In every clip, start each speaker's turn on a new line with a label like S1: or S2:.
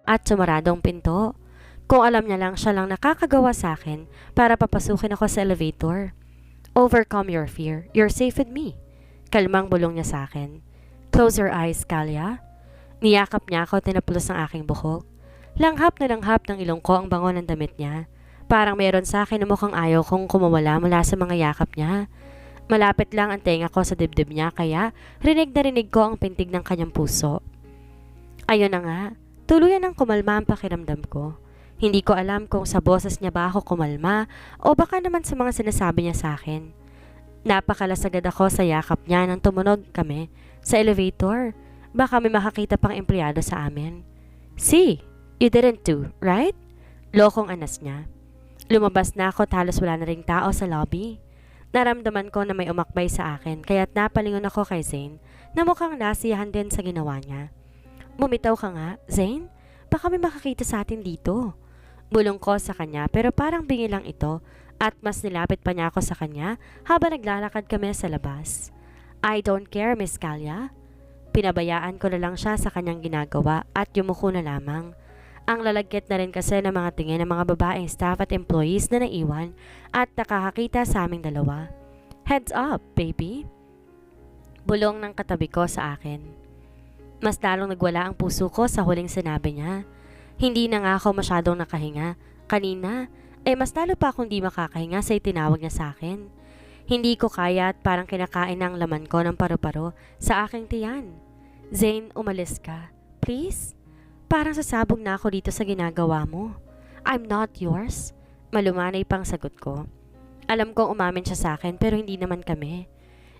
S1: at sumaradong pinto. Kung alam niya lang siya lang nakakagawa sa akin para papasukin ako sa elevator. Overcome your fear. You're safe with me. Kalmang bulong niya sa akin. Close your eyes, Kalia. Niyakap niya ako at tinaplos ang aking buhok. Langhap na langhap ng ilong ko ang bango ng damit niya. Parang mayroon sa akin na mukhang ayaw kong kumawala mula sa mga yakap niya. Malapit lang ang tenga ko sa dibdib niya kaya rinig na rinig ko ang pintig ng kanyang puso. Ayun na nga, tuluyan ang kumalma ang pakiramdam ko. Hindi ko alam kung sa boses niya ba ako kumalma o baka naman sa mga sinasabi niya sa akin. Napakalasagad ako sa yakap niya nang tumunog kami sa elevator. Baka may makakita pang empleyado sa amin. See, you didn't do, right? Lokong anas niya. Lumabas na ako at halos wala na ring tao sa lobby. Naramdaman ko na may umakbay sa akin kaya't napalingon ako kay Zane na mukhang nasiyahan din sa ginawa niya. Bumitaw ka nga, Zane? Baka may makakita sa atin dito. Bulong ko sa kanya pero parang bingi lang ito at mas nilapit pa niya ako sa kanya habang naglalakad kami sa labas. I don't care, Miss Kalia. Pinabayaan ko na lang siya sa kanyang ginagawa at yumuko na lamang. Ang lalagkit na rin kasi ng mga tingin ng mga babaeng staff at employees na naiwan at nakakakita sa aming dalawa. Heads up, baby. Bulong ng katabi ko sa akin. Mas lalong nagwala ang puso ko sa huling sinabi niya. Hindi na nga ako masyadong nakahinga. Kanina, mas lalo pa akong di makakahinga sa itinawag niya sa akin. Hindi ko kaya at parang kinakain ang laman ko ng paru-paro sa aking tiyan. Zane, umalis ka. Please? Parang sasabog na ako dito sa ginagawa mo. I'm not yours. Malumanay pang sagot ko. Alam kong umamin siya sa akin pero hindi naman kami.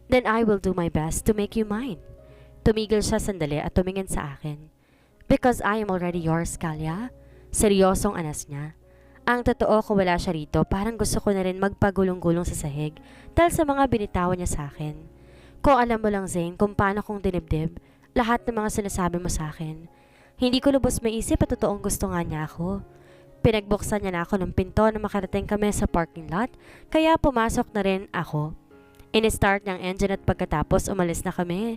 S1: Then I will do my best to make you mine. Tumigil siya sandali at tumingin sa akin. Because I am already yours, Kalia. Seryosong anas niya. Ang totoo kung wala siya rito, parang gusto ko na rin magpagulong-gulong sa sahig dahil sa mga binitawan niya sa akin. Kung alam mo lang, Zane, kung paano kong dinibdib, lahat ng mga sinasabi mo sa akin. Hindi ko lubos maisip at totoong gusto nga niya ako. Pinagbuksan niya na ako ng pinto na makarating kami sa parking lot, kaya pumasok na rin ako. In-start niyang engine at pagkatapos umalis na kami.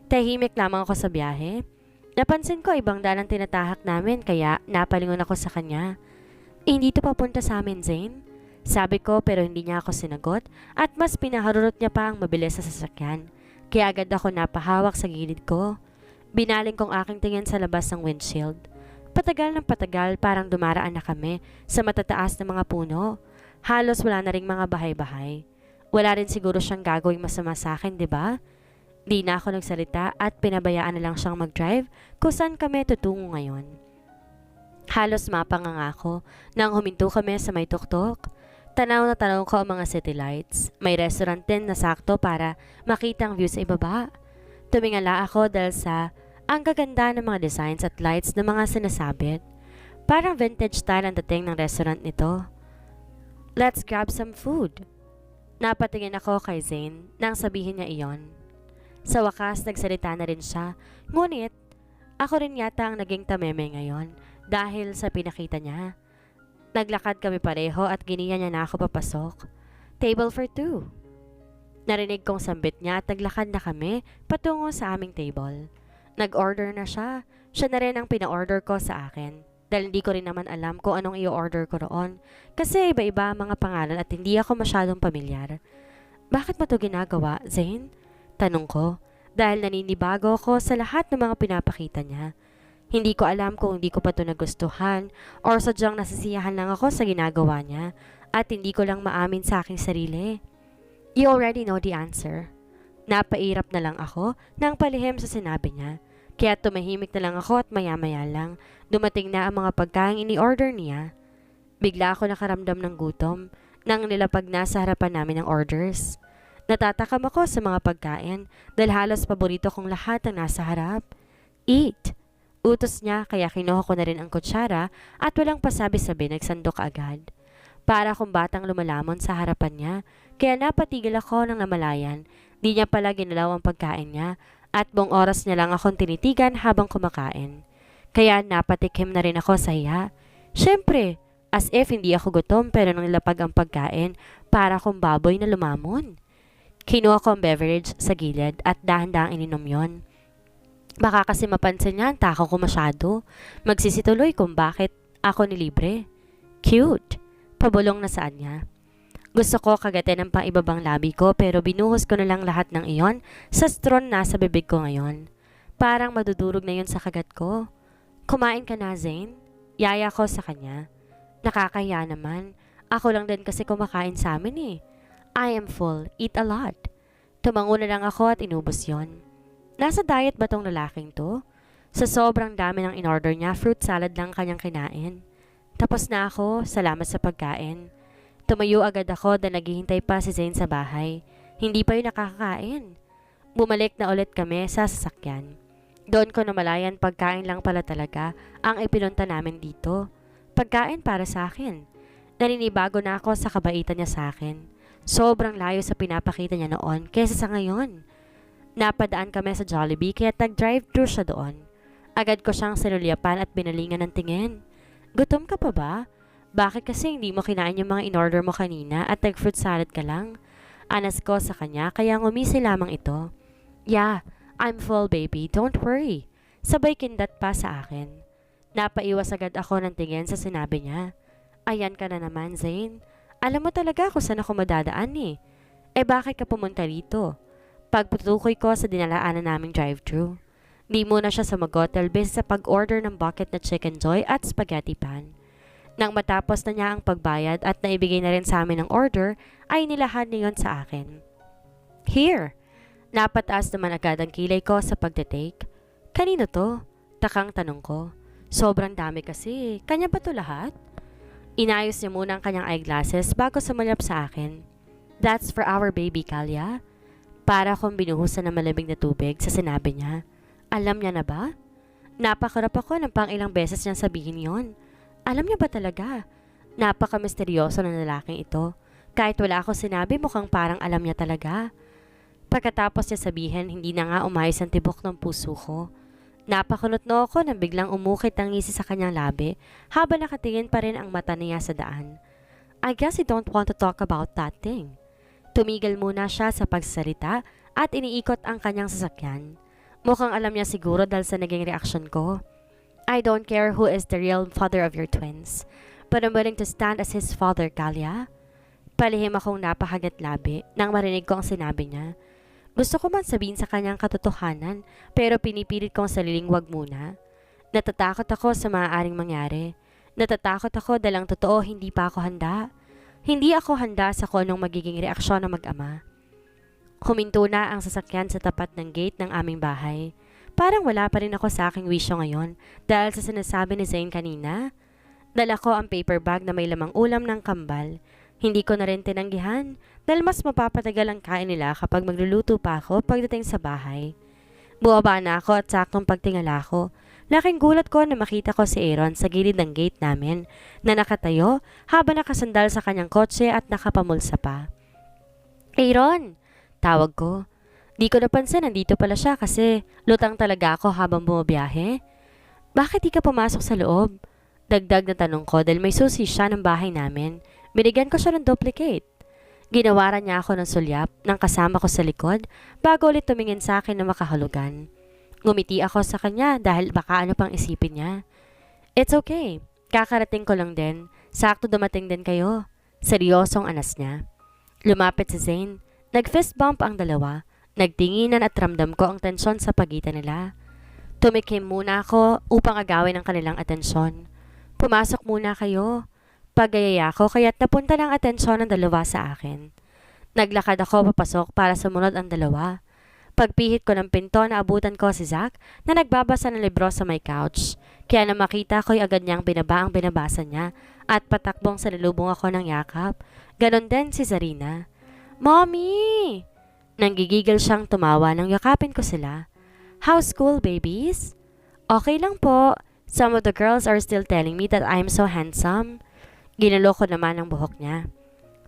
S1: Tahimik lamang ako sa biyahe. Napansin ko ibang daan ang tinatahak namin kaya napalingon ako sa kanya. Hindi to papunta sa amin, Zane. Sabi ko pero hindi niya ako sinagot at mas pinaharurot niya pa ang mabilis sa sasakyan. Kaya agad ako napahawak sa gilid ko. Binaling kong aking tingin sa labas ng windshield. Patagal ng patagal parang dumaraan na kami sa matataas na mga puno. Halos wala na ring mga bahay-bahay. Wala rin siguro siyang gagawing masama sa akin, di ba? Di na ako nagsalita at pinabayaan na lang siyang mag-drive kung saan kami tutungo ngayon. Halos mapanganga ako nang huminto kami sa may tuktok. Tanaw na tanaw ko ang mga city lights. May restaurant din na sakto para makita ang view sa ibaba. Tumingala ako dahil sa ang gaganda ng mga designs at lights ng mga sinasabit. Parang vintage style ang dating ng restaurant nito. Let's grab some food. Napatingin ako kay Zane nang sabihin niya iyon. Sa wakas, nagsalita na rin siya. Ngunit, ako rin yata ang naging tameme ngayon dahil sa pinakita niya. Naglakad kami pareho at giniya niya na ako papasok. Table for two. Narinig kong sambit niya at naglakad na kami patungo sa aming table. Nag-order na siya. Siya na rin ang pina-order ko sa akin. Dahil hindi ko rin naman alam kung anong i-order ko roon. Kasi iba-iba ang mga pangalan at hindi ako masyadong pamilyar. Bakit mo to ginagawa, Zane? Tanong ko. Dahil naninibago ako sa lahat ng mga pinapakita niya. Hindi ko alam kung hindi ko pa to nagustuhan or sadyang nasisiyahan lang ako sa ginagawa niya at hindi ko lang maamin sa aking sarili. You already know the answer. Napairap na lang ako nang palihim sa sinabi niya. Kaya tumahimik na lang ako at maya-maya lang dumating na ang mga pagkain ini-order niya. Bigla ako nakaramdam ng gutom nang nilapag na sa harapan namin ang orders. Natatakam ako sa mga pagkain dahil halos paborito kong lahat ang nasa harap. Eat! Utos niya kaya kinuha ko na rin ang kutsara at walang pasabi-sabi nagsandok agad. Para akong batang lumalamon sa harapan niya kaya napatigil ako ng namalayan. Di niya pala ginalaw ang pagkain niya at buong oras niya lang akong tinitigan habang kumakain. Kaya napatikim na rin ako sa hiya. Siyempre, as if hindi ako gutom pero nang nilapag ang pagkain para akong baboy na lumamon. Kinuha ko ang beverage sa gilid at dahan-dahang ininom yon. Baka kasi mapansin niya ang tako ko masyado. Magsisituloy kung bakit ako nilibre. Cute. Pabulong na saan niya. Gusto ko kagatin ang paibabang labi ko pero binuhos ko na lang lahat ng iyon sa straw na sa bibig ko ngayon. Parang madudurog na yun sa kagat ko. Kumain ka na, Zane? Yaya ko sa kanya. Nakakahiya naman. Ako lang din kasi kumakain sa amin eh. I am full. Eat a lot. Tumango na lang ako at inubos yon. Nasa diet ba tong lalaking to? Sa sobrang dami ng in-order niya, fruit salad lang kanyang kinain. Tapos na ako, salamat sa pagkain. Tumayo agad ako dahil naghihintay pa si Zane sa bahay. Hindi pa yun nakakakain. Bumalik na ulit kami sa sasakyan. Doon ko namalayan pagkain lang pala talaga ang ipinunta namin dito. Pagkain para sa akin. Naninibago na ako sa kabaitan niya sa akin. Sobrang layo sa pinapakita niya noon kaysa sa ngayon. Napadaan kami sa Jollibee kaya nag-drive-thru siya doon. Agad ko siyang sinulyapan at binalingan ng tingin. Gutom ka pa ba? Bakit kasi hindi mo kinain yung mga in-order mo kanina at nag-fruit salad ka lang? Anas ko sa kanya kaya ngumisi lamang ito. Yeah, I'm full baby, don't worry. Sabay kindat pa sa akin. Napaiwas agad ako ng tingin sa sinabi niya. Ayan ka na naman, Zane. Alam mo talaga kung saan ako madadaan eh. Eh bakit ka pumunta rito? Pagputukoy ko sa dinalaanan naming drive-thru. Di muna siya sumagot base sa pag-order ng bucket na chicken joy at spaghetti pan. Nang matapos na niya ang pagbayad at naibigay na rin sa amin ang order, ay nilahad niyon sa akin. Here! Napataas naman agad ang kilay ko sa pagte-take. Kanino to? Takang tanong ko. Sobrang dami kasi. Kanya ba to lahat? Inayos niya muna ang kanyang eyeglasses bago sumulap sa akin. That's for our baby, Kalya. Para akong binuhusan ng malamig na tubig sa sinabi niya. Alam niya na ba? Napakarap ako ng pang-ilang beses niyang sabihin yon. Alam niya ba talaga? Napaka-misteryoso ng lalaking ito. Kahit wala ako sinabi, mukhang parang alam niya talaga. Pagkatapos niya sabihin, hindi na nga umayos ang tibok ng puso ko. Napakunot na ako nang biglang umukit ang ngisi sa kanyang labi habang nakatingin pa rin ang mata niya sa daan. I guess you don't want to talk about that thing. Tumigil muna siya sa pagsalita at iniikot ang kanyang sasakyan. Mukhang alam niya siguro dahil sa naging reaksyon ko. I don't care who is the real father of your twins, but I'm willing to stand as his father, Kalya. Palihim akong napakagat labi nang marinig ko ang sinabi niya. Gusto ko man sabihin sa kanyang katotohanan pero pinipilit kong sariling wag muna. Natatakot ako sa maaaring mangyari. Natatakot ako dahil ang totoo hindi pa ako handa. Hindi ako handa sa kung anong magiging reaksyon ng mag-ama. Huminto na ang sasakyan sa tapat ng gate ng aming bahay. Parang wala pa rin ako sa aking wisyo ngayon dahil sa sinasabi ni Zane kanina. Dala ko ang paper bag na may lamang ulam ng kambal. Hindi ko na rin tinanggihan dahil mas mapapatagal ang kain nila kapag magluluto pa ako pagdating sa bahay. Buwaba na ako at saktong pagtingala ko. Laking gulat ko na makita ko si Aaron sa gilid ng gate namin na nakatayo habang nakasandal sa kanyang kotse at nakapamulsa pa. Aaron! Tawag ko. Di ko napansin nandito pala siya kasi lutang talaga ako habang bumabiyahe. Bakit di ka pumasok sa loob? Dagdag na tanong ko dahil may susi siya ng bahay namin. Binigyan ko siya ng duplicate. Ginawaran niya ako ng sulyap ng kasama ko sa likod bago ulit tumingin sa akin na makahulugan. Ngumiti ako sa kanya dahil baka ano pang isipin niya. It's okay. Kakarating ko lang din. Sakto dumating din kayo. Seryosong anas niya. Lumapit si Zane. Nag-fist bump ang dalawa. Nagtinginan at ramdam ko ang tensyon sa pagitan nila. Tumikim muna ako upang agawin ang kanilang atensyon. Pumasok muna kayo. Pagayaya ko kaya't napunta ng atensyon ng dalawa sa akin. Naglakad ako papasok para sumunod ang dalawa. Pagpihit ko ng pinto na abutan ko si Zach na nagbabasa ng libro sa may couch. Kaya na makita ko'y agad niyang binaba ang binabasa niya at patakbong sa lulubong ako ng yakap. Ganon din si Zarina. Mommy! Nanggigigil siyang tumawa nang yakapin ko sila. How's school, babies? Okay lang po. Some of the girls are still telling me that I'm so handsome. Ginalo ko naman ang buhok niya.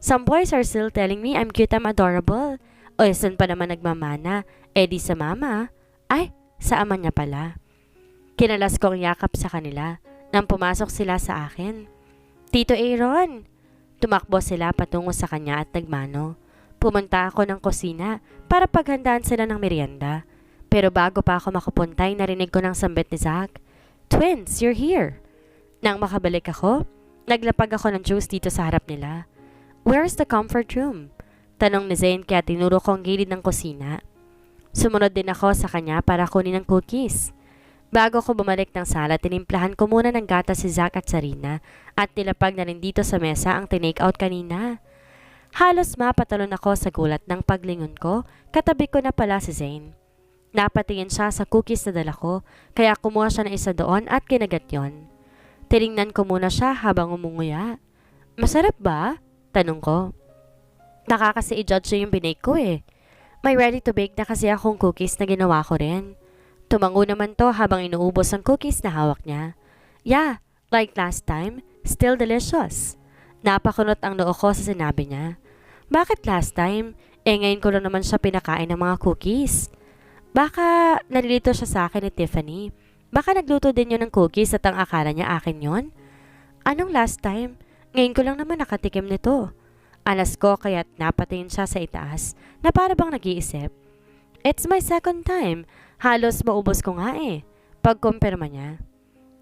S1: Some boys are still telling me I'm cute, I'm adorable. O saan pa naman nagmamana? Di sa mama. Ay, sa ama niya pala. Kinalas kong yakap sa kanila nang pumasok sila sa akin. Tito Aaron! Tumakbo sila patungo sa kanya at nagmano. Pumunta ako ng kusina para paghandaan sila ng merienda. Pero bago pa ako makapuntay, narinig ko ng sambit ni Zach. Twins, you're here! Nang makabalik ako, naglapag ako ng juice dito sa harap nila. Where's the comfort room? Tanong ni Zane kaya tinuro ko ang gilid ng kusina. Sumunod din ako sa kanya para kunin ng cookies. Bago ko bumalik ng sala, tinimplahan ko muna ng gatas si Zach at Sarina at nilapag na rin dito sa mesa ang tinake out kanina. Halos mapatalon ako sa gulat ng paglingon ko, katabi ko na pala si Zane. Napatingin siya sa cookies na dala ko, kaya kumuha siya ng isa doon at kinagat yon. Tiningnan ko muna siya habang umunguya. Masarap ba? Tanong ko. Nakakasi i-judge yung binake ko eh. May ready to bake na kasi akong cookies na ginawa ko rin. Tumango naman to habang inuubos ang cookies na hawak niya. Yeah, like last time, still delicious. Napakunot ang noo ko sa sinabi niya. Bakit last time? Ngayon ko lang naman siya pinakain ng mga cookies. Baka nalilito siya sa akin ni Tiffany. Baka nagluto din yun ng cookies at ang akala niya akin yon. Anong last time? Ngayon ko lang naman nakatikim nito. Alas ko kaya't napatingin siya sa itaas na para bang nag-iisip. It's my second time. Halos maubos ko nga eh. Pagkumpirma niya.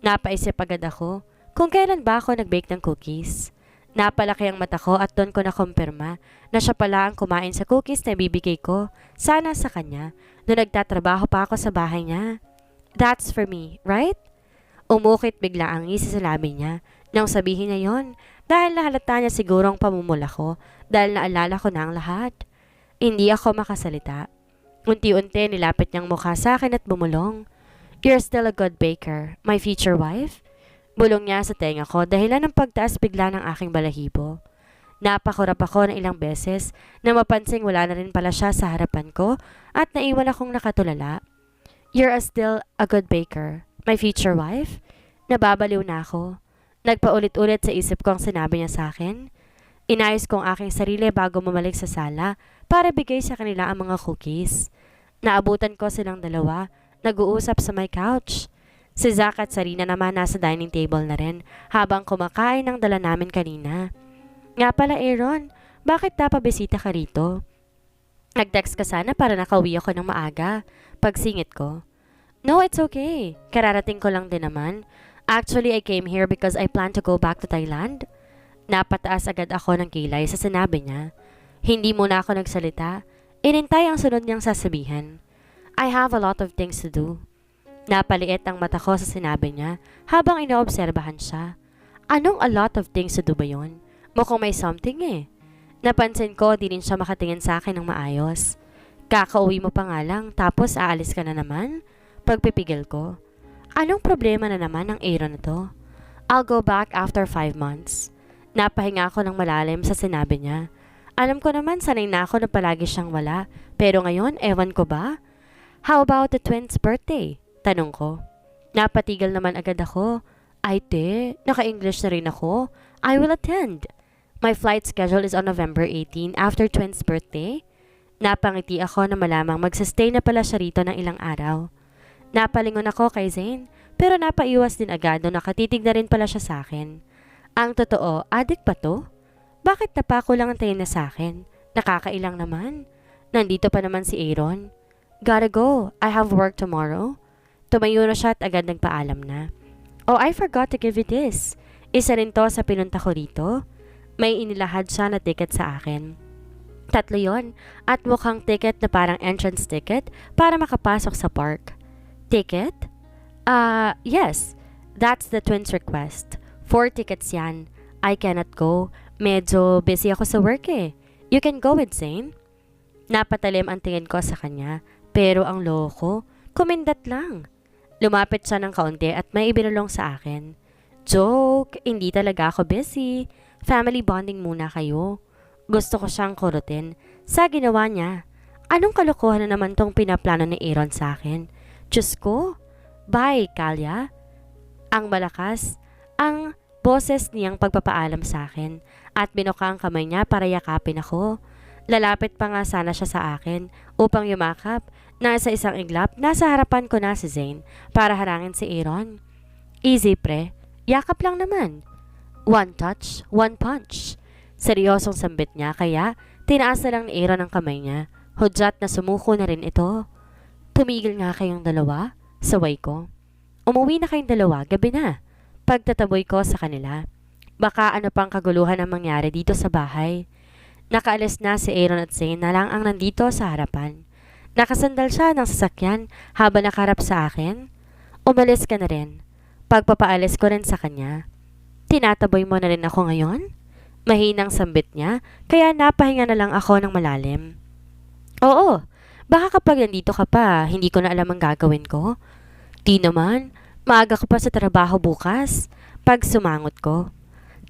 S1: Napaisip agad ako kung kailan ba ako nag-bake ng cookies. Napalaki ang mata ko at doon ko nakumpirma na siya pala ang kumain sa cookies na ibibigay ko sana sa kanya noong nagtatrabaho pa ako sa bahay niya. That's for me, right? Umukit bigla ang ngisi sa labi niya nang sabihin niya yon dahil nahalata niya sigurong pamumula ko dahil naalala ko na ang lahat. Hindi ako makasalita. Unti-unti nilapit niyang mukha sa akin at bumulong. You're still a good baker, my future wife? Bulong niya sa tenga ko dahilan ng pagtaas bigla ng aking balahibo. Napakurap ako ng ilang beses na mapansing wala na rin pala siya sa harapan ko at naiwan akong nakatulala. You're still a good baker, my future wife? Nababaliw na ako. Nagpaulit-ulit sa isip ko ang sinabi niya sa akin. Inayos ko ang aking sarili bago bumalik sa sala para bigay sa kanila ang mga cookies. Naabutan ko silang dalawa, nag-uusap sa my couch. Si Zach at Sarina naman nasa dining table na rin habang kumakain ng dala namin kanina. Nga pala Aaron, bakit napabisita ka rito? Nag-text ka sana para nakauwi ako ng maaga. Pagsingit ko. No, it's okay. Kararating ko lang din naman. Actually, I came here because I plan to go back to Thailand. Napataas agad ako ng kilay sa sinabi niya. Hindi muna ako nagsalita. Inintay ang sunod niyang sasabihin. I have a lot of things to do. Napaliit ang mata ko sa sinabi niya habang inoobserbahan siya. Anong a lot of things to do ba yun? Mukhang may something eh. Napansin ko di rin siya makatingin sa akin ng maayos. Kakauwi mo pa nga lang tapos aalis ka na naman? Pagpipigil ko. Anong problema na naman ng Aaron na to? I'll go back after 5 months. Napahinga ako ng malalim sa sinabi niya. Alam ko naman sanay na ako na palagi siyang wala. Pero ngayon, ewan ko ba? How about the twins' birthday? Tanong ko. Napatigil naman agad ako. Ay te, naka-English na rin ako. I will attend. My flight schedule is on November 18 after twins' birthday. Napangiti ako na malamang magsastay na pala siya rito ng ilang araw. Napalingon ako kay Zane, pero napaiwas din agad nung nakatitig na rin pala siya sa akin. Ang totoo, adik pa to? Bakit napako lang ang tingin na sa akin? Nakakailang naman. Nandito pa naman si Aaron. Gotta go, I have work tomorrow. Tumayo na siya at agad nagpaalam na. Oh, I forgot to give you this. Isa rin to sa pinunta ko rito. May inilahad siya na ticket sa akin. 3 yon at mukhang ticket na parang entrance ticket para makapasok sa park. Ticket? Yes. That's the twins' request. 4 tickets yan. I cannot go. Medyo busy ako sa work eh. You can go with Zane. Napatalim ang tingin ko sa kanya, pero ang loo ko, kumindat lang. Lumapit siya ng kaunti at may ibinulong sa akin. Joke, hindi talaga ako busy. Family bonding muna kayo. Gusto ko siyang kurutin sa ginawa niya. Anong kalokohan na naman tong pinaplano ni Aaron sa akin? Diyos ko. Bye, Kalya. Ang malakas, ang boses niyang pagpapaalam sa akin at binuka ang kamay niya para yakapin ako. Lalapit pa nga sana siya sa akin upang yumakap. Nasa isang iglap, nasa harapan ko na si Zane para harangin si Aaron. Easy pre, yakap lang naman. 1 touch, 1 punch. Seryosong sambit niya kaya tinaas na lang ni Aaron ang kamay niya. Hudyat na sumuko na rin ito. Tumigil nga kayong dalawa, saway ko. Umuwi na kayong dalawa, gabi na. Pagtataboy ko sa kanila. Baka ano pang kaguluhan ang mangyari dito sa bahay. Nakaalis na si Aaron at Zane na lang ang nandito sa harapan. Nakasandal siya ng sasakyan habang nakarap sa akin. Umalis ka na rin. Pagpapaalis ko rin sa kanya. Tinataboy mo na rin ako ngayon? Mahinang sambit niya, kaya napahinga na lang ako ng malalim. Oo, baka kapag nandito ka pa, hindi ko na alam ang gagawin ko. Di naman, maaga ko pa sa trabaho bukas. Pag sumangot ko.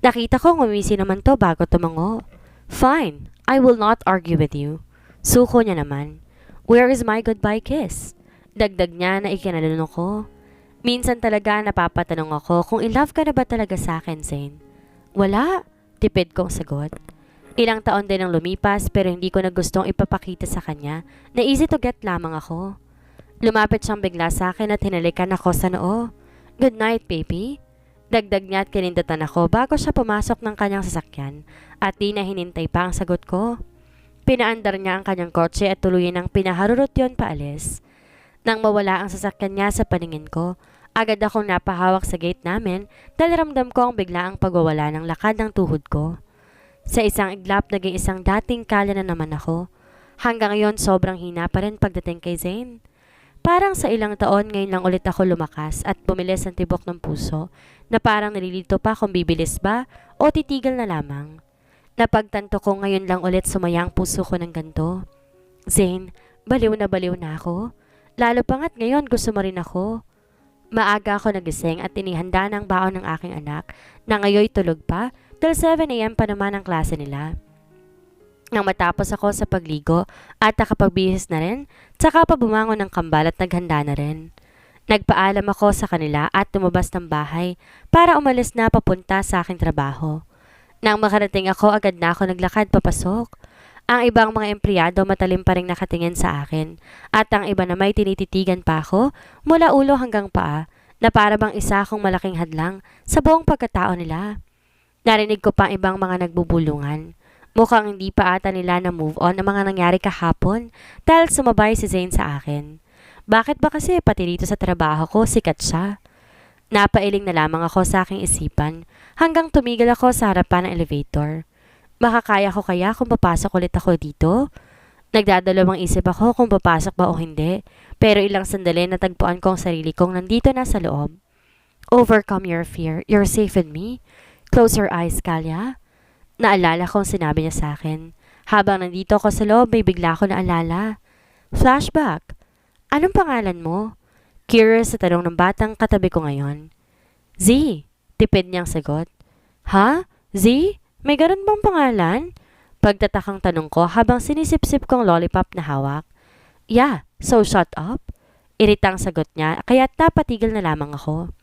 S1: Nakita ko ngumisi naman to bago tumango. Fine, I will not argue with you. Suko niya naman. Where is my goodbye kiss? Dagdag niya na ikinalunok ko. Minsan talaga napapatanong ako kung in love ka na ba talaga sa akin, Zane? Wala, tipid kong sagot. Ilang taon din ang lumipas pero hindi ko na gustong ipapakita sa kanya na easy to get lamang ako. Lumapit siyang bigla sa akin at hinalikan ako sa noo. Good night, baby. Dagdag niya at kinindatan ako bago siya pumasok ng kanyang sasakyan at di na hinintay pa ang sagot ko. Pinaandar niya ang kanyang kotse at tuluyan ng pinaharurot yon paalis. Nang mawala ang sasakyan niya sa paningin ko, agad akong napahawak sa gate namin dahil ramdam ko ang biglaang pagwawala ng lakad ng tuhod ko. Sa isang iglap naging isang dating kala na naman ako. Hanggang ngayon sobrang hina pa rin pagdating kay Zane. Parang sa ilang taon ngayon lang ulit ako lumakas at bumilis ang tibok ng puso na parang nalilito pa kung bibilis ba o titigil na lamang. Napagtanto ko ngayon lang ulit sumaya ang puso ko ng ganito. Zane, baliw na ako. Lalo pa nga't ngayon gusto mo rin ako. Maaga ako nagising at inihanda ng baon ng aking anak na ngayoy tulog pa dahil 7 a.m. pa naman ang klase nila. Nang matapos ako sa pagligo at nakapagbihis na rin, tsaka pa bumangon ng kambal at naghanda na rin. Nagpaalam ako sa kanila at tumabas ng bahay para umalis na papunta sa aking trabaho. Nang makarating ako, agad na ako naglakad papasok. Ang ibang mga empleyado matalim pa rin nakatingin sa akin at ang iba na may tinititigan pa ako mula ulo hanggang paa na para bang isa akong malaking hadlang sa buong pagkatao nila. Narinig ko pa ang ibang mga nagbubulungan. Mukhang hindi pa ata nila na move on ang mga nangyari kahapon dahil sumabay si Zane sa akin. Bakit ba kasi pati dito sa trabaho ko sikat siya? Napailing na lamang ako sa aking isipan hanggang tumigil ako sa harapan ng elevator. Makakaya ko kaya kung papasok ulit ako dito? Nagdadalawang isip ako kung papasok ba o hindi, pero ilang sandali natagpuan ko ang sarili kong nandito na sa loob. Overcome your fear, you're safe with me. Close your eyes, Kalya. Naalala kong sinabi niya sa akin. Habang nandito ako sa loob, may bigla ko naalala. Flashback. Anong pangalan mo? Curious sa tanong ng batang katabi ko ngayon. Z. Tipid niyang sagot. Ha? Z? May ganun bang pangalan? Pagtatakang tanong ko habang sinisip-sip kong lollipop na hawak. Yeah, so shut up. Iritang sagot niya kaya't napatigil na lamang ako.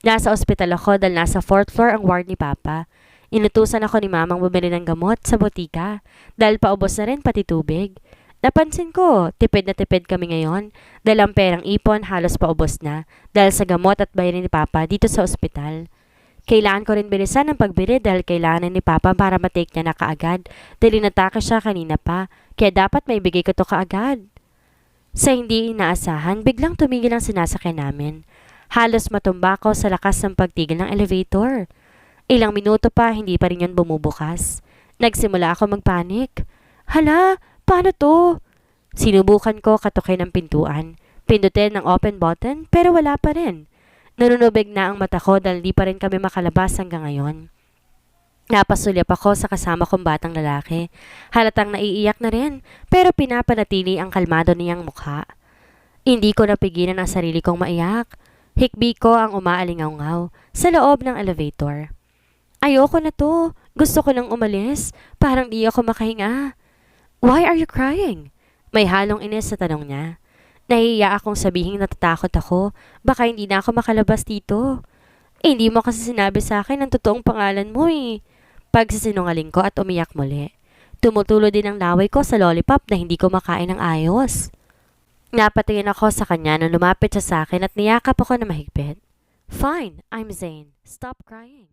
S1: Nasa ospital ako dahil nasa 4th floor ang ward ni Papa. Inutusan ako ni Mamang bumili ng gamot sa botika dahil paubos na rin pati tubig. Napansin ko, tipid na tipid kami ngayon dahil ang perang ipon halos paubos na dahil sa gamot at bayarin ni Papa dito sa ospital. Kailangan ko rin bilisan ang pagbili dahil kailangan ni Papa para matake niya na kaagad dahil inatake siya kanina pa kaya dapat may bigay ko to kaagad. Sa hindi inaasahan, biglang tumigil ang sinasakyan namin. Halos matumba ko sa lakas ng pagtigil ng elevator. Ilang minuto pa, hindi pa rin yun bumubukas. Nagsimula ako magpanik. Hala, paano to? Sinubukan ko katukin ng pintuan. Pindutin ng open button pero wala pa rin. Nanunubig na ang mata ko dahil di pa rin kami makalabas hanggang ngayon. Napasulyap ako sa kasama kong batang lalaki. Halatang naiiyak na rin pero pinapanatili ang kalmado niyang mukha. Hindi ko napigilan ang sarili kong maiyak. Hikbi ko ang umaalingaw-ngaw sa loob ng elevator. Ayoko na to. Gusto ko nang umalis. Parang di ako makahinga. Why are you crying? May halong inis sa tanong niya. Nahihiya akong sabihing natatakot ako. Baka hindi na ako makalabas dito. Hindi mo kasi sinabi sa akin ang totoong pangalan mo eh. Pagsisinungaling ko at umiyak muli. Tumutulo din ang laway ko sa lollipop na hindi ko makain ng ayos. Napatingin ako sa kanya nung lumapit siya sa akin at niyakap ako na mahigpit. Fine, I'm Zane. Stop crying.